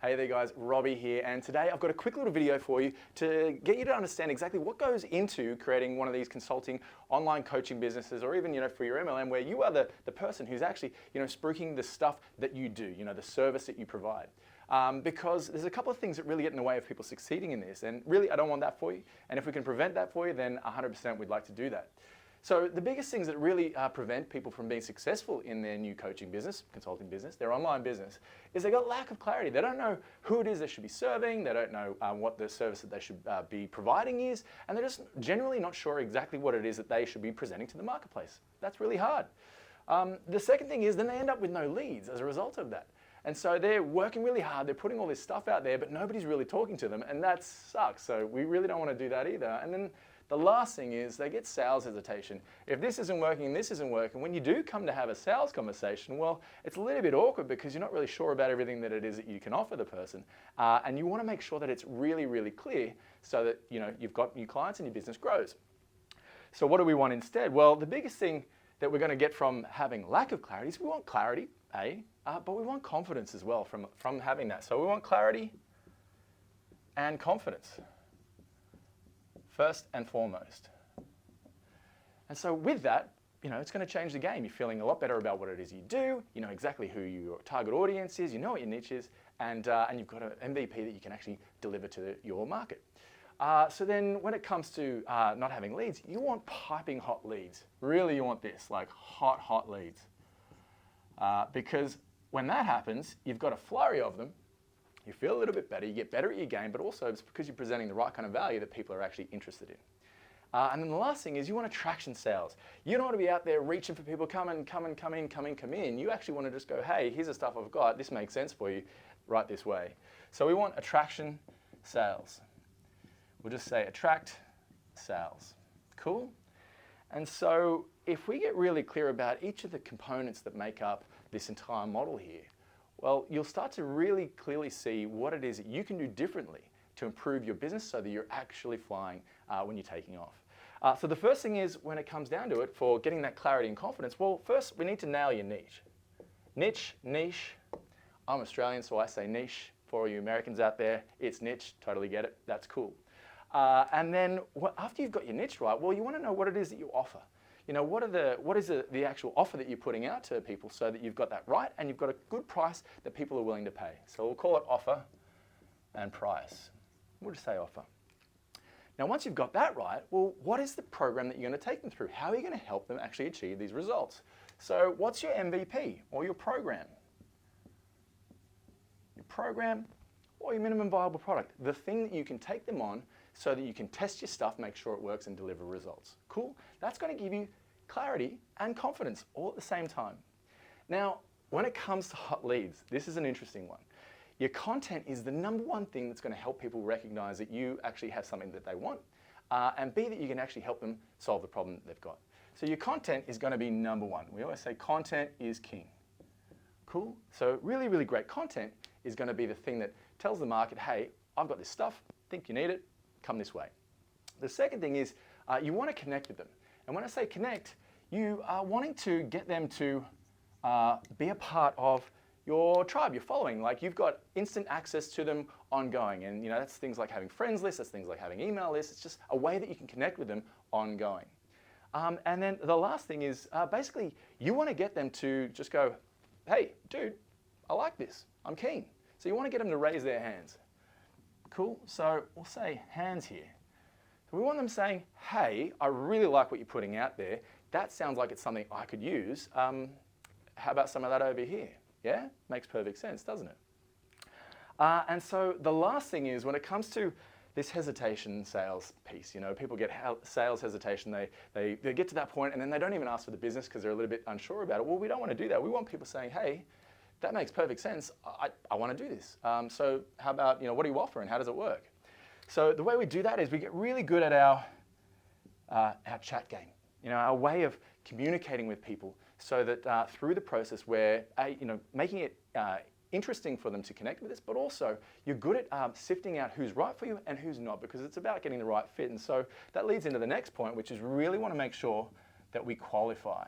Hey there guys, Robbie here, and today I've got a quick little video for you to get you to understand exactly what goes into creating one of these consulting online coaching businesses, or even for your MLM, where you are the person who's actually spruiking the stuff that you do, the service that you provide. Because there's a couple of things that really get in the way of people succeeding in this, and really I don't want that for you, and if we can prevent that for you, then 100% we'd like to do that. So the biggest things that really prevent people from being successful in their new coaching business, consulting business, their online business, is they got lack of clarity. They don't know who it is they should be serving, they don't know what the service that they should be providing is, and they're just generally not sure exactly what it is that they should be presenting to the marketplace. That's really hard. The second thing is then they end up with no leads as a result of that. And so they're working really hard, they're putting all this stuff out there, but nobody's really talking to them, and that sucks. So we really don't want to do that either. And then the last thing is they get sales hesitation. If this isn't working and this isn't working, when you do come to have a sales conversation, well, it's a little bit awkward because you're not really sure about everything that it is that you can offer the person. And you want to make sure that it's really, really clear so that you've got new clients and your business grows. So what do we want instead? Well, the biggest thing that we're going to get from having lack of clarity is we want clarity, but we want confidence as well from having that. So we want clarity and confidence, first and foremost. And so with that, it's going to change the game. You're feeling a lot better about what it is you do, you know exactly who your target audience is, you know what your niche is, and you've got an MVP that you can actually deliver to your market. So then when it comes to not having leads, you want piping hot leads. Really, you want this, like hot leads. Because when that happens, you've got a flurry of them, you feel a little bit better, you get better at your game, but also it's because you're presenting the right kind of value that people are actually interested in. And then the last thing is you want attraction sales. You don't want to be out there reaching for people, come in. You actually want to just go, hey, here's the stuff I've got, this makes sense for you, right this way. So we want attraction sales. We'll just say attract sales. Cool? And so if we get really clear about each of the components that make up this entire model here, well, you'll start to really clearly see what it is that you can do differently to improve your business so that you're actually flying when you're taking off. So the first thing is, when it comes down to it, for getting that clarity and confidence, well, first we need to nail your niche. Niche. I'm Australian, so I say niche. For all you Americans out there, it's niche. Totally get it. That's cool. And then after you've got your niche right, well, you want to know what it is that you offer. What is the actual offer that you're putting out to people so that you've got that right and you've got a good price that people are willing to pay. So we'll call it offer and price. We'll just say offer. Now, once you've got that right, well, what is the program that you're going to take them through? How are you going to help them actually achieve these results? So what's your MVP or your program? Your program or your minimum viable product, the thing that you can take them on so that you can test your stuff, make sure it works, and deliver results. Cool? That's going to give you clarity and confidence all at the same time. Now, when it comes to hot leads, this is an interesting one. Your content is the number one thing that's going to help people recognize that you actually have something that they want, and B, that you can actually help them solve the problem that they've got. So your content is going to be number one. We always say content is king. Cool? So really, really great content is going to be the thing that tells the market, hey, I've got this stuff, think you need it, come this way. The second thing is you want to connect with them. And when I say connect, you are wanting to get them to be a part of your tribe, your following. Like, you've got instant access to them ongoing. And that's things like having friends lists, that's things like having email lists. It's just a way that you can connect with them ongoing. And then the last thing is basically you want to get them to just go, hey, dude, I like this, I'm keen. So you want to get them to raise their hands. Cool, so we'll say hands here. So we want them saying, hey, I really like what you're putting out there. That sounds like it's something I could use. How about some of that over here? Yeah, makes perfect sense, doesn't it? And so the last thing is, when it comes to this hesitation sales piece, people get sales hesitation, they get to that point and then they don't even ask for the business because they're a little bit unsure about it. Well, we don't want to do that. We want people saying, hey, that makes perfect sense. I want to do this. So how about, what do you offer and how does it work? So the way we do that is we get really good at our chat game, our way of communicating with people so that through the process we're, making it interesting for them to connect with us, but also you're good at sifting out who's right for you and who's not, because it's about getting the right fit. And so that leads into the next point, which is really want to make sure that we qualify.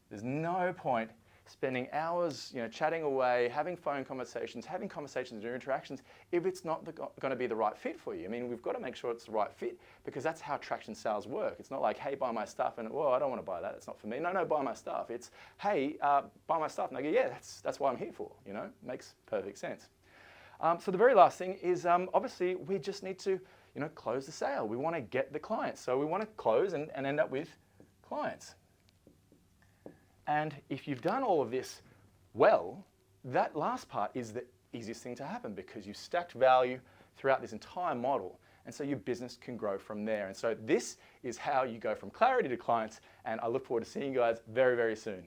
There's no point spending hours, chatting away, having phone conversations, having conversations and interactions if it's not going to be the right fit for you. I mean, we've got to make sure it's the right fit because that's how traction sales work. It's not like, hey, buy my stuff, and well, I don't want to buy that. That's not for me. No, buy my stuff. It's, hey, buy my stuff, and I go, yeah, that's what I'm here for. Makes perfect sense. So the very last thing is obviously we just need to close the sale. We want to get the clients. So we want to close and end up with clients. And if you've done all of this well, that last part is the easiest thing to happen because you've stacked value throughout this entire model. And so your business can grow from there. And so this is how you go from clarity to clients. And I look forward to seeing you guys very, very soon.